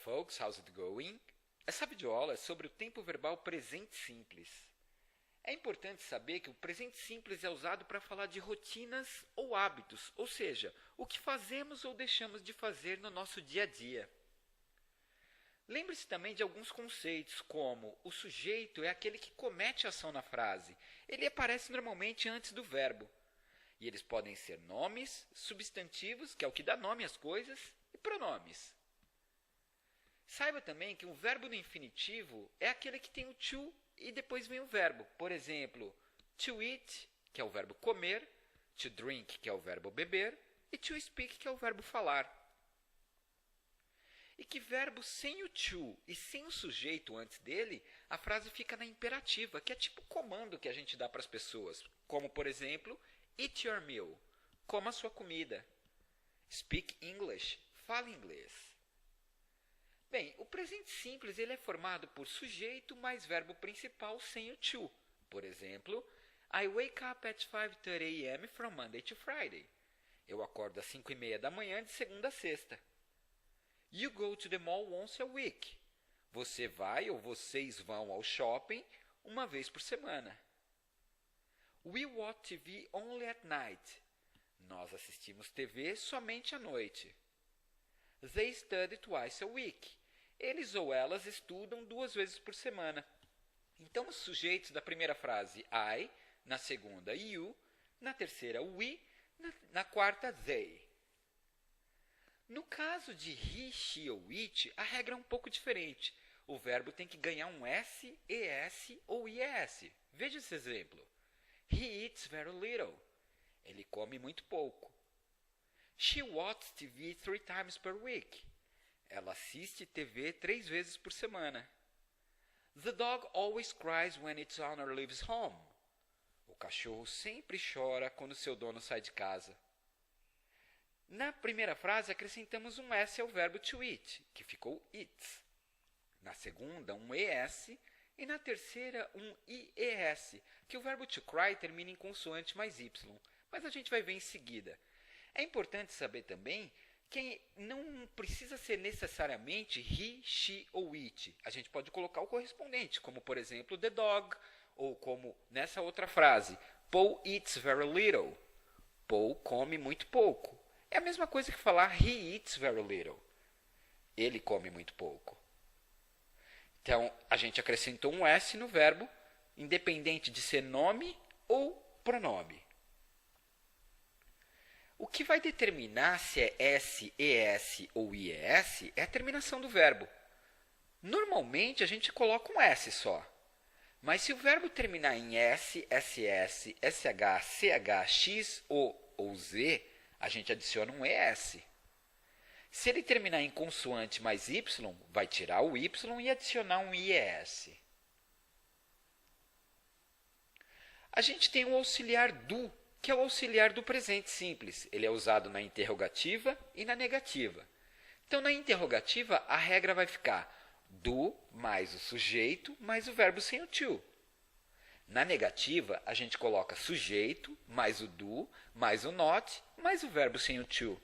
folks, how's it going? Essa videoaula é sobre o tempo verbal presente simples. É importante saber que o presente simples é usado para falar de rotinas ou hábitos, ou seja, o que fazemos ou deixamos de fazer no nosso dia a dia. Lembre-se também de alguns conceitos, como o sujeito é aquele que comete a ação na frase. Ele aparece normalmente antes do verbo. E eles podem ser nomes, substantivos, que é o que dá nome às coisas, e pronomes. Saiba também que o verbo no infinitivo é aquele que tem o to e depois vem o verbo. Por exemplo, to eat, que é o verbo comer, to drink, que é o verbo beber, e to speak, que é o verbo falar. E que verbo sem o to e sem o sujeito antes dele, a frase fica na imperativa, que é tipo comando que a gente dá para as pessoas. Como, por exemplo, eat your meal, coma a sua comida. Speak English, fale inglês. Bem, o presente simples ele é formado por sujeito mais verbo principal sem o to. Por exemplo, I wake up at 5:30 a.m. from Monday to Friday. Eu acordo às 5:30 da manhã de segunda a sexta. You go to the mall once a week. Você vai ou vocês vão ao shopping uma vez por semana. We watch TV only at night. Nós assistimos TV somente à noite. They study twice a week. Eles ou elas estudam 2 vezes por semana. Então, os sujeitos da primeira frase, I, na segunda, you, na terceira, we, na quarta, they. No caso de he, she ou it, a regra é um pouco diferente. O verbo tem que ganhar um S, ES ou IES. Veja esse exemplo. He eats very little. Ele come muito pouco. She watches TV 3 times per week. Ela assiste TV 3 vezes por semana. The dog always cries when its owner leaves home. O cachorro sempre chora quando seu dono sai de casa. Na primeira frase, acrescentamos um S ao verbo to eat, que ficou eats. Na segunda, um ES. E na terceira, um IES, que o verbo to cry termina em consoante mais Y. Mas a gente vai ver em seguida. É importante saber também que não precisa ser necessariamente he, she ou it. A gente pode colocar o correspondente, como por exemplo the dog, ou como nessa outra frase, Paul eats very little. Paul come muito pouco. É a mesma coisa que falar he eats very little. Ele come muito pouco. Então, a gente acrescentou um S no verbo, independente de ser nome ou pronome. O que vai determinar se é S, ES ou IES é a terminação do verbo. Normalmente, a gente coloca um S só. Mas se o verbo terminar em S, SS, SH, CH, X ou Z, a gente adiciona um ES. Se ele terminar em consoante mais Y, vai tirar o Y e adicionar um IES. A gente tem o auxiliar do, que é o auxiliar do presente simples. Ele é usado na interrogativa e na negativa. Então, na interrogativa, a regra vai ficar do mais o sujeito mais o verbo sem o to. Na negativa, a gente coloca sujeito mais o do mais o not mais o verbo sem o to.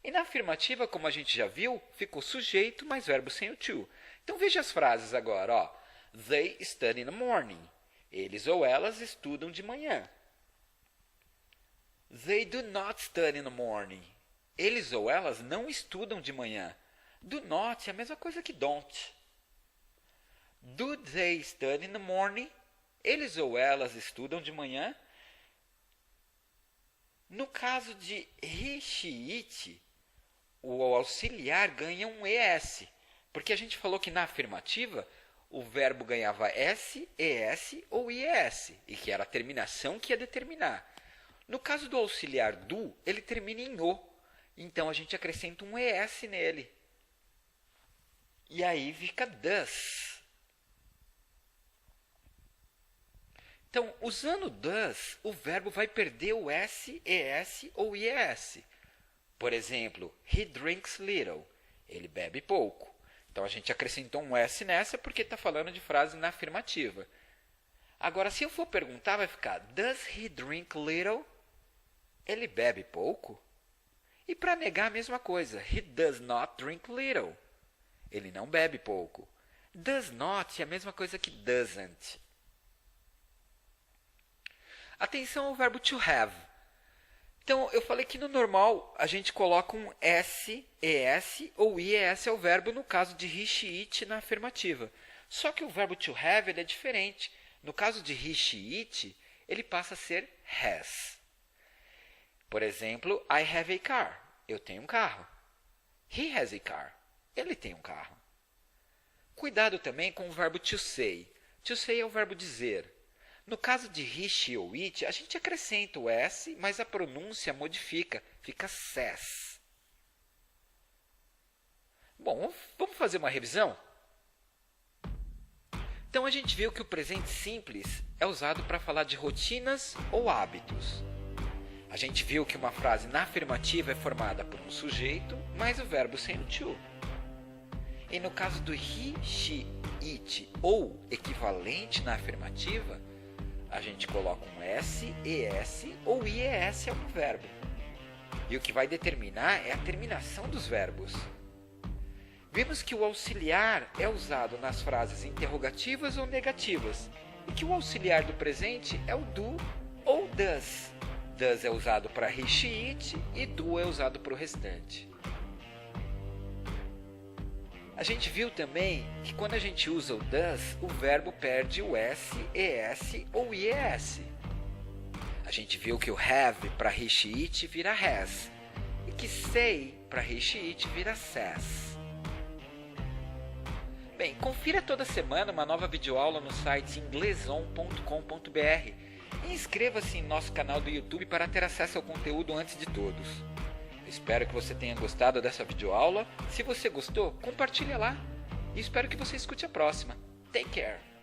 E na afirmativa, como a gente já viu, ficou sujeito mais verbo sem o to. Então, veja as frases agora. Ó. They study in the morning. Eles ou elas estudam de manhã. They do not study in the morning. Eles ou elas não estudam de manhã. Do not é a mesma coisa que don't. Do they study in the morning? Eles ou elas estudam de manhã? No caso de he, she, it, o auxiliar ganha um ES. Porque a gente falou que na afirmativa o verbo ganhava S, ES ou IES. E que era a terminação que ia determinar. No caso do auxiliar do, ele termina em O. Então, a gente acrescenta um ES nele. E aí fica does. Então, usando does, o verbo vai perder o S, ES ou IES. Por exemplo, he drinks little. Ele bebe pouco. Então, a gente acrescentou um S nessa porque está falando de frase na afirmativa. Agora, se eu for perguntar, vai ficar does he drink little? Ele bebe pouco? E para negar a mesma coisa, he does not drink little. ele não bebe pouco. Does not é a mesma coisa que doesn't. Atenção ao verbo to have. Então, eu falei que no normal a gente coloca um S, ES ou IES ao verbo no caso de he, she, it na afirmativa. Só que o verbo to have ele é diferente. No caso de he, she, it, ele passa a ser has. Por exemplo, I have a car. Eu tenho um carro. He has a car. Ele tem um carro. Cuidado também com o verbo to say. To say é o verbo dizer. No caso de he, she ou it, a gente acrescenta o S, mas a pronúncia modifica, fica says. Bom, vamos fazer uma revisão? Então a gente viu que o presente simples é usado para falar de rotinas ou hábitos. A gente viu que uma frase na afirmativa é formada por um sujeito, mais o verbo sendo to. E no caso do he, she, it ou equivalente na afirmativa, a gente coloca um S, ES ou IES ao verbo. E o que vai determinar é a terminação dos verbos. Vimos que o auxiliar é usado nas frases interrogativas ou negativas e que o auxiliar do presente é o do ou does. Does é usado para he, she, it e do é usado para o restante. A gente viu também que quando a gente usa o does, o verbo perde o S, ES ou IES. A gente viu que o have para he, she, it vira has e que say para he, she, it vira says. Bem, confira toda semana uma nova videoaula no site ingleson.com.br e inscreva-se em nosso canal do YouTube para ter acesso ao conteúdo antes de todos. Espero que você tenha gostado dessa videoaula. Se você gostou, compartilhe lá. E espero que você escute a próxima. Take care!